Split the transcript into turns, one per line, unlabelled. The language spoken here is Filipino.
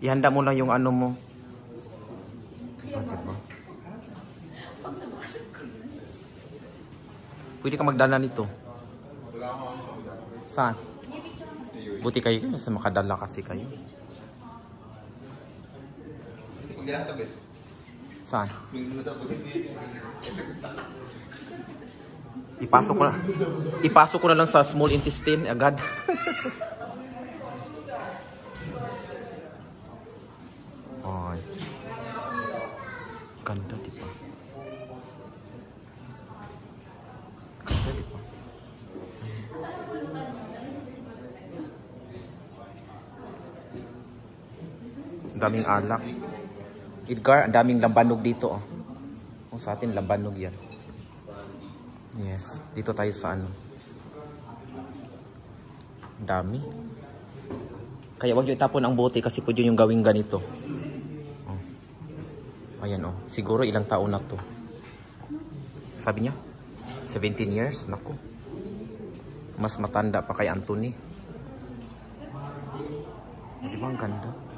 Ihanda mo lang yung ano mo. Diba? Pwede ka magdala nito. Saan? Buti kayo kasi makadala kasi kayo. Saan? Ipasok ko na lang sa small intestine agad. Ay. Ganda, di ba? Ganda, di ba? Ang daming alak. Edgar, ang daming lambanog dito. Oh. Kung sa atin, lambanog yan. Yes. Dito tayo sa ano. Ang dami. Kaya wag nyo itapon ang bote kasi pwede yung gawing ganito. Oh. Ayan oh. Siguro ilang taon na to. Sabi niya? 17 years? Naku. Mas matanda pa kay Anthony. Di ba ang ganda?